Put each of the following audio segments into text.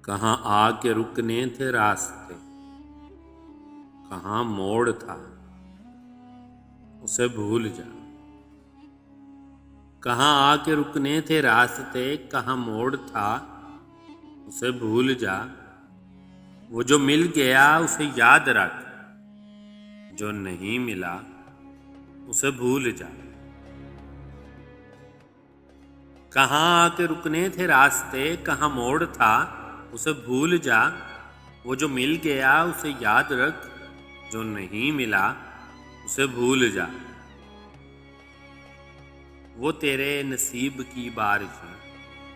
कहाँ आके रुकने थे रास्ते, कहाँ मोड़ था उसे भूल जा। कहाँ आके रुकने थे रास्ते, कहाँ मोड़ था उसे भूल जा। वो जो मिल गया उसे याद रख, जो नहीं मिला उसे भूल जा। कहाँ आके रुकने थे रास्ते, कहाँ मोड़ था उसे भूल जा। वो जो मिल गया उसे याद रख, जो नहीं मिला उसे भूल जा। वो तेरे नसीब की बारिशें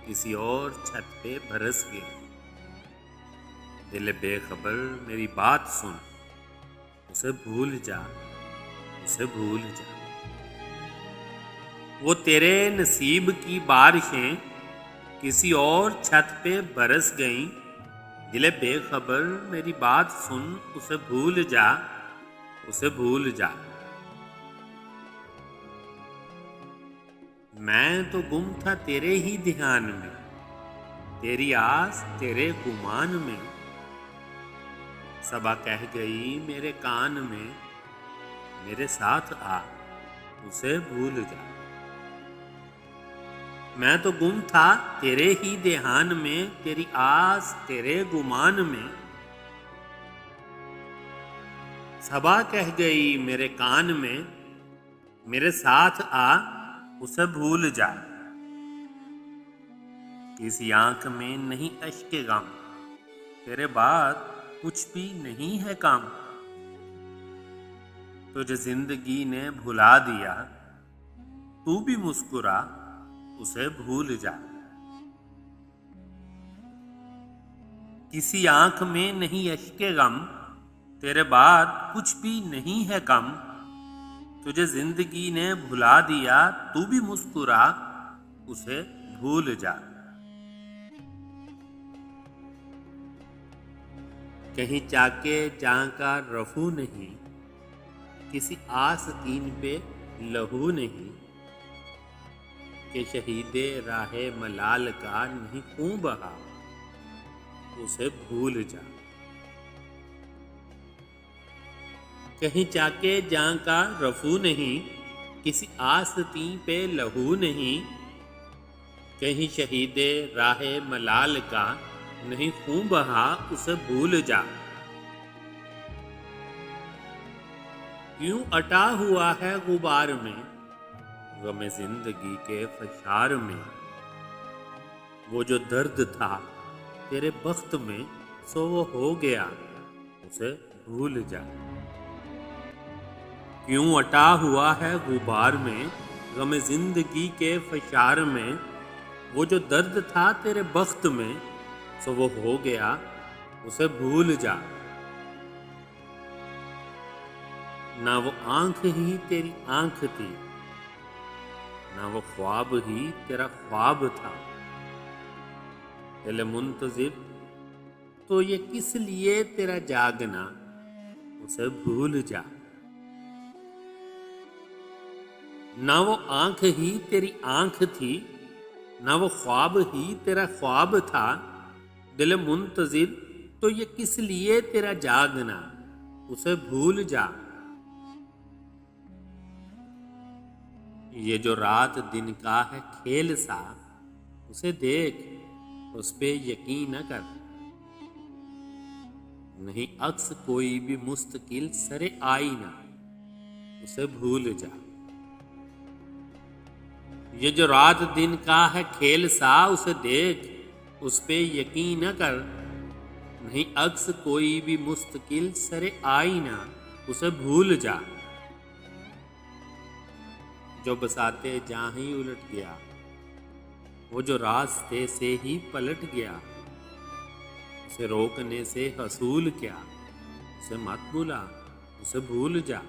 किसी और छत पे बरस गई। दिल बेखबर मेरी बात सुन, उसे भूल जा, उसे भूल जा। वो तेरे नसीब की बारिशें किसी और छत पे बरस गईं। दिल बेखबर मेरी बात सुन, उसे भूल जा, उसे भूल जा। मैं तो गुम था तेरे ही ध्यान में, तेरी आस तेरे गुमान में। सबा कह गई मेरे कान में, मेरे साथ आ, उसे भूल जा। मैं तो गुम था तेरे ही ध्यान में, तेरी आस तेरे गुमान में। सबा कह गई मेरे कान में, मेरे साथ आ, उसे भूल जा। किसी आंख में नहीं अश्के गम, तेरे बाद कुछ भी नहीं है काम। तुझे जिंदगी ने भुला दिया, तू भी मुस्कुरा, उसे भूल जा। किसी आंख में नहीं अश्के गम, तेरे बाद कुछ भी नहीं है कम। तुझे जिंदगी ने भुला दिया, तू भी मुस्कुरा, उसे भूल जा। कहीं जाके जहां का रफू नहीं, किसी आस्तीन पे लहू नहीं। कि शहीदे राहे मलाल का नहीं खून बहा, उसे भूल जा। कहीं जाके जहां का रफू नहीं, किसी आस्तीन पे लहू नहीं। कहीं शहीदे राहे मलाल का नहीं खून बहा, उसे भूल जा। यूं अटा हुआ है गुबार में, गम जिंदगी के फशार में। वो जो दर्द था तेरे बख्त में, सो वो हो गया, उसे भूल जा। क्यों अटा हुआ है गुबार में, गम जिंदगी के फशार में। वो जो दर्द था तेरे बख्त में, सो वो हो गया, उसे भूल जा। ना वो आंख ही तेरी आंख थी, ना वो ख्वाब ही तेरा ख्वाब था। दिल मुंतजिर तो ये किस लिए तेरा जागना, उसे भूल जा। ना वो आंख ही तेरी आंख थी, ना वो ख्वाब ही तेरा ख्वाब था। दिल मुंतजिर तो ये किस लिए तेरा जागना, उसे भूल जा। ये जो रात दिन का है खेल सा, उसे देख, उस पे यकीन न कर। नहीं अक्स कोई भी मुस्तकिल सरे आईना, उसे भूल जा। ये जो रात दिन का है खेल सा, उसे देख, उस पे यकीन न कर। नहीं अक्स कोई भी मुस्तकिल सरे आईना, उसे भूल जा। जो बसाते जहां ही उलट गया, वो जो रास्ते से ही पलट गया। उसे रोकने से हसूल क्या, उसे मत भूला, उसे भूल जा।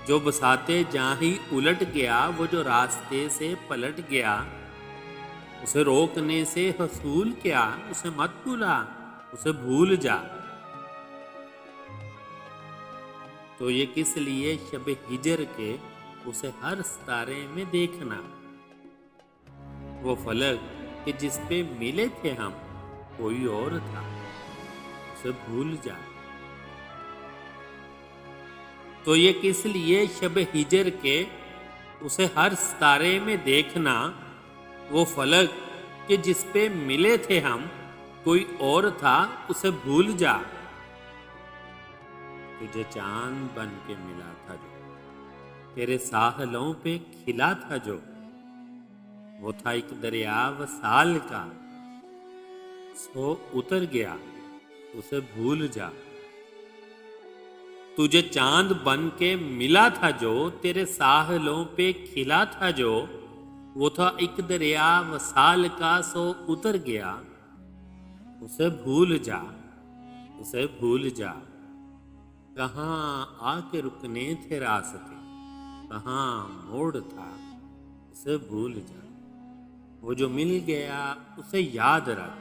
जो बसाते जहां ही उलट गया, वो जो रास्ते से पलट गया। उसे रोकने से हसूल क्या, उसे मत भूला, उसे भूल जा। तो ये किस लिए शब हिजर के उसे हर सितारे में देखना। वो फलक कि जिस पे मिले थे हम, कोई और था, उसे भूल जा। तो ये किस लिए शब हिजर के उसे हर सितारे में देखना, वो फलक कि जिस पे मिले थे हम, कोई और था उसे भूल जा। तुझे चांद बन के मिला था जो, तेरे साहलों पे खिला था जो, वो था एक दरिया वसाल का, सो उतर गया उसे भूल जा। तुझे चांद बन के मिला था जो, तेरे साहलों पे खिला था जो, वो था एक दरिया वसाल का, सो उतर गया उसे भूल जा, उसे भूल जा। कहाँ आके रुकने थे रास्ते, कहाँ मोड़ था, उसे भूल जा। वो जो मिल गया उसे याद रख,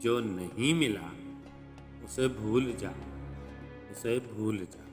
जो नहीं मिला उसे भूल जा, उसे भूल जा।